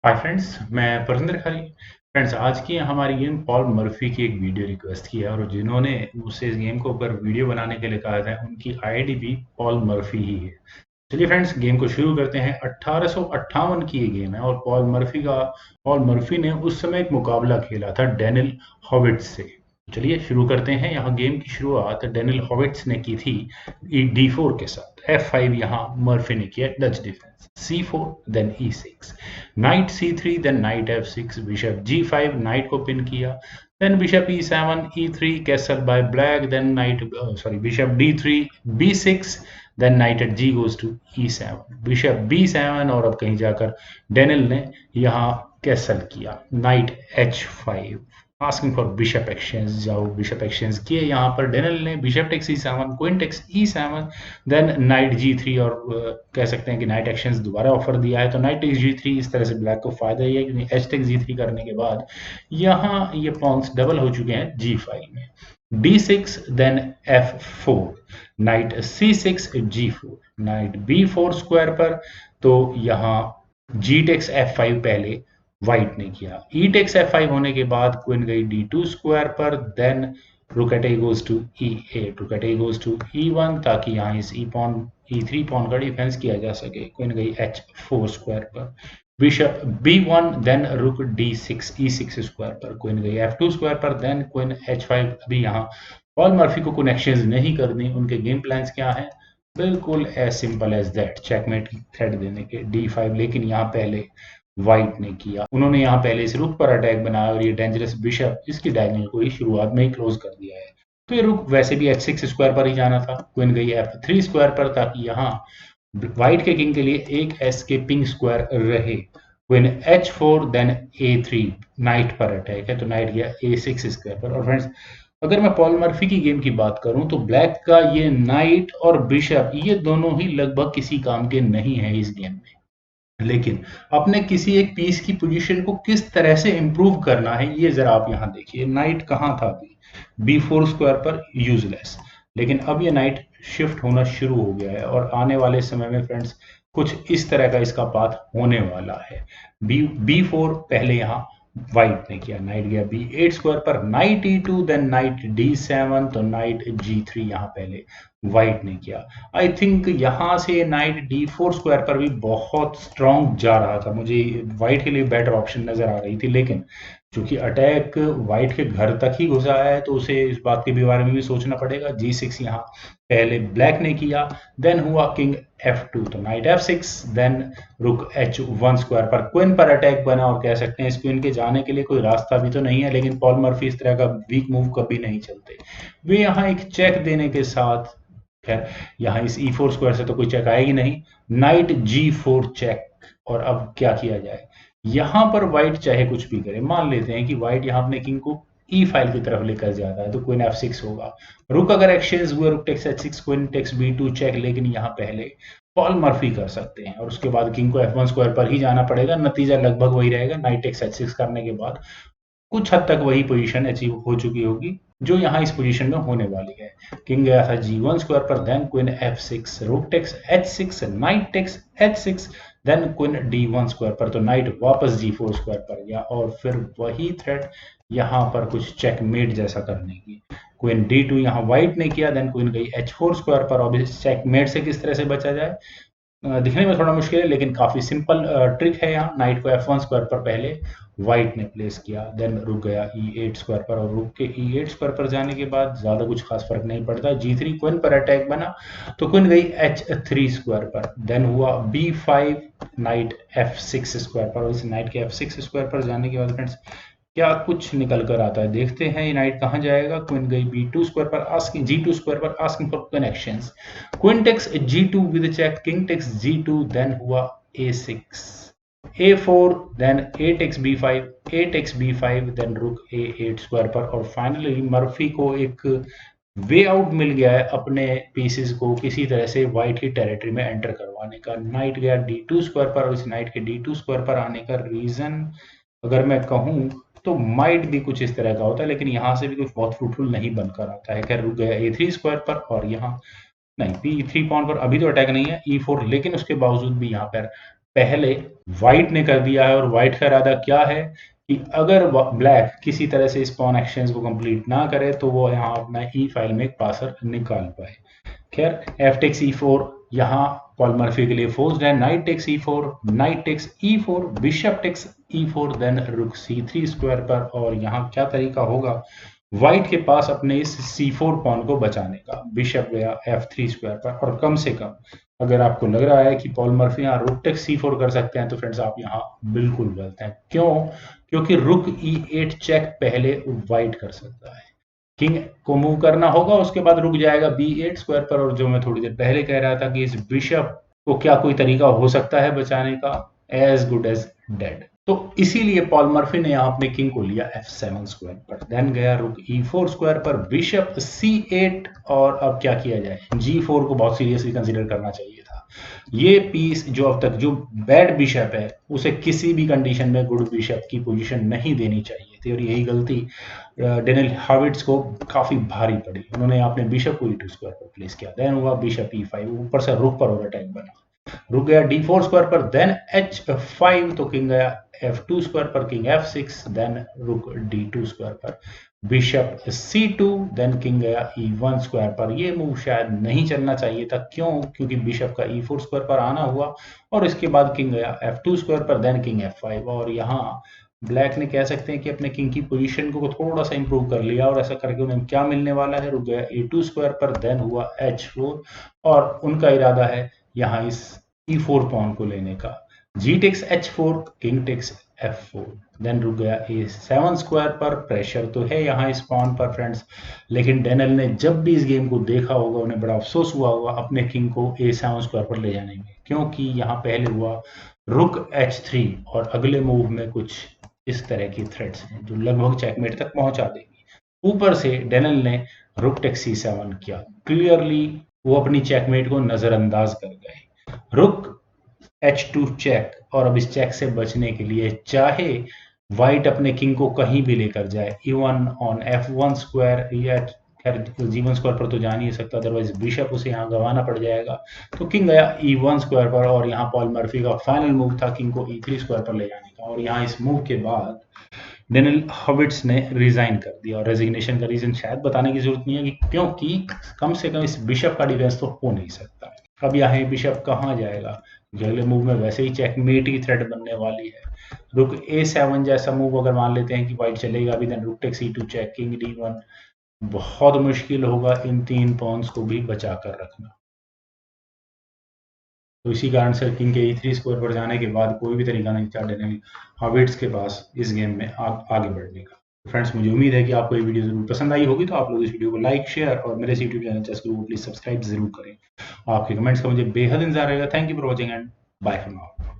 Hi friends, मैं परविंदर खारी। Friends, आज की हमारी गेम पॉल मर्फी की एक वीडियो रिक्वेस्ट की है और जिन्होंने मुझसे इस गेम को ऊपर वीडियो बनाने के लिए कहा था उनकी आईडी भी पॉल मर्फी ही है। चलिए फ्रेंड्स, गेम को शुरू करते हैं। 1858 की ये गेम है और पॉल मर्फी ने उस समय एक मुकाबला खेला था डेनिल हॉविट्स से। चलिए शुरू करते हैं। यहाँ गेम की शुरुआत डेनिल हॉविट्स ने की थी D4 के साथ। F5 यहाँ मर्फी ने किया Dutch defence. C4 then E6, knight C3 then knight F6, bishop G5 knight को पिन किया, then bishop E7 E3 castle by black, then bishop D3 B6, then knight eight G goes to E7, bishop B7 और अब कहीं जाकर Daniel ने यहाँ castle किया, knight H5 asking for bishop exchange. जाओ बिशप एक्सचेंज किए यहाँ पर डेनिल ने, bishop takes E7, queen takes E7, then knight G3 और कह सकते हैं कि नाइट एक्सचेंज दोबारा ऑफर दिया है तो नाइट टेक्स G3। इस तरह से ब्लैक को फायदा ही है क्योंकि एच टेक्स G3 करने के बाद यहाँ ये पॉन्स डबल हो चुके हैं G5 में। D6 then F4, night C6 G4, night B4 square पर तो यहाँ G टेक्स F5 पहले व्हाइट ने किया। ई टेक्स F5 होने के बाद क्वीन गई D2 स्क्वायर पर, then rook at a goes to E8, rook at a goes to E1 ताकि यहाँ इस E3 पॉन का डिफेंस किया जा सके। क्वीन गई H4 स्क्वायर पर, बिशप B1, देन रुक D6 E6 स्क्वायर पर, क्वीन गई F2 स्क्वायर पर, देन क्वीन H5। अभी यहाँ पॉल मर्फी को कनेक्शंस नहीं करनी। उनके गेम प्लान्स क्या हैं? बिल्कुल as simple as that, checkmate threat देने के D5। लेकिन यहाँ पहले व्हाइट ने किया, उन्होंने यहाँ पहले इस रुक पर अटैक बनाया और ये डेंजरस बिशप इसकी डायगोनल को ही शुरुआत में ही क्लोज कर दिया है। तो ये रुक वैसे भी H6 स्क्वायर पर ही जाना था। क्वीन गई F3 स्क्वायर पर ताकि यहाँ व्हाइट के किंग के लिए एक एस्केपिंग स्क्वायर रहे। Queen H4 then A3, knight पर अटैक है तो नाइट गया A6 स्क्वायर पर। और फ्रेंड्स, अगर मैं पॉल मर्फी की गेम की बात करूं तो ब्लैक का ये नाइट और बिशप ये दोनों ही लगभग किसी काम के नहीं है इस गेम में। लेकिन अपने किसी एक पीस की पोजीशन को किस तरह से इंप्रूव करना है ये जरा आप यहाँ देखिए। नाइट कहाँ था अभी? B4 स्क्वायर पर यूजलेस, लेकिन अब ये नाइट शिफ्ट होना शुरू हो गया है और आने वाले समय में फ्रेंड्स कुछ इस तरह का इसका पाथ होने वाला है। B4 पहले यहाँ व्हाइट ने किया, नाइट गया B8 स्क्वायर पर, night E2 then night D7 तो नाइट G3 यहाँ पहले व्हाइट ने किया। आई थिंक यहाँ से नाइट D4 स्क्वायर पर भी बहुत स्ट्रांग जा रहा था, मुझे व्हाइट के लिए बेटर ऑप्शन नजर आ रही थी। लेकिन चूंकि अटैक व्हाइट के घर तक ही घुसा है तो उसे इस बात के भी बारे में भी सोचना पड़ेगा। G6 यहाँ पहले ब्लैक ने किया, देन हुआ किंग F2 तो नाइट F6, देन रुक H1 स्क्वायर पर, क्वीन पर अटैक बना और कह सकते हैं इस क्वीन के जाने के लिए कोई रास्ता भी तो नहीं है। लेकिन पॉल मर्फी इस तरह का वीक मूव कभी नहीं चलते। वे यहाँ एक चेक देने के साथ, खैर यहाँ इस E4 स्क्वायर से तो कोई चेक आएगी नहीं, नाइट G4 चेक। और अब क्या किया जाए? यहां पर व्हाइट चाहे कुछ भी करे, मान लेते हैं कि व्हाइट यहां अपने किंग को ई फाइल की तरफ लेकर जाता है तो क्वीन F6 होगा। रुक अगर एक्सचेंज हुए, rook takes H6, queen takes B2 check. लेकिन यहाँ पहले पॉल मर्फी कर सकते हैं और उसके बाद किंग को F1 स्क्वायर पर ही जाना पड़ेगा। नतीजा लगभग वही रहेगा, नाइट टेक्स H6 करने के बाद कुछ हद तक वही पोजीशन अचीव हो चुकी होगी जो यहाँ इस पोजीशन में होने वाली है। किंग गया था G1 स्क्वायर पर, then queen F6, rook takes H6, knight takes H6, then queen D1 square पर तो नाइट वापस G4 स्क्वायर पर गया और फिर वही थ्रेड यहाँ पर कुछ चेकमेट जैसा करने की। क्वीन D2 यहाँ व्हाइट ने किया, देन क्वीन गई H4 स्क्वायर पर। अब इस चेकमेट से किस तरह से बचा जाए? दिखने में थोड़ा मुश्किल है लेकिन काफी सिंपल ट्रिक है। यहाँ नाइट को F1 स्क्वायर पर पहले व्हाइट ने प्लेस किया, देन रुक गया E8 स्क्वायर पर और रुक के E8 स्क्वायर पर जाने के बाद ज्यादा कुछ खास फर्क नहीं पड़ता। G3 क्वीन पर अटैक बना तो क्वीन गई H3 स्क्वायर पर, देन हुआ B5, नाइट F6 स्क्वायर पर। और इस नाइट के F6 स्क्वायर पर जाने के बाद फ्रेंड्स क्या कुछ निकल कर आता है देखते हैं। ये नाइट कहाँ जाएगा? क्वीन गई B2 स्क्वायर पर, आस्किंग G2 स्क्वायर पर, asking for connections. Queen takes G2 with check, king takes G2, then हुआ A6, A4, then A takes B5, A takes B5, then rook A8 square पर। और finally Murphy को एक way out मिल गया है अपने pieces को किसी तरह से व्हाइट की टेरिटरी में एंटर करवाने का। नाइट गया D2 स्क्वायर पर और इस नाइट के D2 स्क्वायर पर आने का रीजन अगर मैं कहूँ तो माइट भी कुछ इस तरह का होता है, लेकिन यहाँ से भी कुछ बहुत फ्रूटफुल नहीं बनकर आता है। खैर रुक गया A3 स्क्वायर पर और यहाँ नहीं, P3 पॉन पर अभी तो अटैक नहीं है E4, लेकिन उसके बावजूद भी यहाँ पर पहले व्हाइट ने कर दिया है, और व्हाइट का इरादा क्या है कि अगर ब्लैक किसी तरह से इस पॉन एक्सचेंज को कंप्लीट ना करे तो वो यहाँ अपना ई फाइल में एक पासर निकाल पाए। खैर एफ टेक्स ई फोर यहाँ पॉल मर्फी के लिए फोर्स्ड है। Knight takes E four, knight takes E four, bishop takes E four, then rook C three square पर। और यहाँ क्या तरीका होगा व्हाइट के पास अपने इस सी फोर पॉन को बचाने का। बिशप गया एफ थ्री स्क्वायर पर, और कम से कम अगर आपको लग रहा है कि पॉल मर्फी यहाँ रुक टेक्स सी फोर कर सकते हैं तो फ्रेंड्स आप यहाँ बिल्कुल गलत हैं। क्यों? क्योंकि रुक ई एट चेक पहले व्हाइट कर सकता है। किंग को मूव करना होगा, उसके बाद रुक जाएगा बी एट स्क्वायर पर। और जो मैं थोड़ी देर पहले कह रहा था कि इस बिशप को क्या कोई तरीका हो सकता है बचाने का, एज गुड एज डेड। तो इसीलिए पॉल मर्फी ने यहाँ अपने किंग को लिया F7 स्क्वायर पर। देन गया रुक E4 स्क्वायर पर, बिशप C8। और अब क्या किया जाए, G4 को बहुत सीरियसली कंसीडर करना चाहिए था। ये पीस जो अब तक जो बैड बिशप है उसे किसी भी कंडीशन में गुड बिशप की पोजीशन नहीं देनी चाहिए थी, और यही गलती डेनियल हार्विट्ज को काफी भारी पड़ी। उन्होंने अपने बिशप को E2 स्क्वायर पर प्लेस किया। देन हुआ बिशप E5, ऊपर से रुक पर ओवरटाइम बना। रुक गया D4 स्क्वायर पर, देन H5, तो किंग गया F2 स्क्वायर पर, किंग F6, देन रुक D2 स्क्वायर पर, बिशप C2, देन किंग गया E1 स्क्वायर पर। ये मूव शायद नहीं चलना चाहिए था। क्यों? क्योंकि बिशप का E4 स्क्वायर पर आना हुआ, और इसके बाद किंग गया F2 स्क्वायर पर, देन किंग F5। और यहाँ ब्लैक ने कह सकते हैं कि अपने किंग की पोजीशन को थोड़ा सा इंप्रूव कर लिया, और ऐसा करके उन्हें क्या मिलने वाला है, रुक गया A2 स्क्वायर पर, देन हुआ H4। और उनका इरादा है यहाँ इस E4 पॉन को लेने का। G takes H4, king takes F4, then rook गया A7 स्क्वायर पर। प्रेशर तो है यहाँ इस पॉन पर फ्रेंड्स, लेकिन डेनियल ने जब भी इस गेम को देखा होगा उन्हें बड़ा अफसोस हुआ होगा अपने किंग को A7 स्क्वायर पर ले जाने में, क्योंकि यहाँ पहले हुआ रुक H3, और अगले मूव में कुछ इस तरह की थ्रेड्स हैं जो लगभग चेकमेट तक पहुंचा देंगी। ऊपर से डेनियल ने रुक टेक्स C7 किया। क्लियरली वो अपनी चेकमेट को नजरअंदाज कर गए। रुक H2 चेक, और अब इस चेक से बचने के लिए चाहे व्हाइट अपने किंग को कहीं भी लेकर जाए, इवन ऑन F1 स्क्वायर, या खैर G1 स्क्वायर पर तो जा नहीं सकता, अदरवाइज बिशप उसे यहाँ गंवाना पड़ जाएगा। तो किंग गया E1 स्क्वायर पर, और यहाँ पॉल मर्फी का फाइनल मूव था किंग को E3 स्क्वायर पर ले जाने का। और यहाँ इस मूव के बाद डेनियल हार्विट्ज ने रिजाइन कर दिया, और रेजिग्नेशन का रीजन शायद बताने की जरूरत नहीं है कि क्योंकि कम से कम इस बिशप का डिफेंस तो हो नहीं सकता। अब यहाँ बिशप कहाँ जाएगा, अगले मूव में वैसे ही चेकमेट की थ्रेड बनने वाली है। रुक A7 जैसा मूव अगर मान लेते हैं कि व्हाइट चलेगा भी, then rook takes E2 check, king D1। बहुत मुश्किल होगा इन तीन पॉन्स को भी बचा कर रखना। तो इसी कारण से किंग के E3 स्क्वायर पर जाने के बाद कोई भी तरीका नहीं था डेनियल हार्विट्ज के पास इस गेम में आगे बढ़ने का। फ्रेंड्स, मुझे उम्मीद है कि आपको ये वीडियो जरूर पसंद आई होगी, तो आप लोग इस वीडियो को लाइक, शेयर और मेरे YouTube channel chess Guru please subscribe जरूर करें। आपके कमेंट्स का मुझे बेहद इंतजार रहेगा। Thank you for watching and bye for now.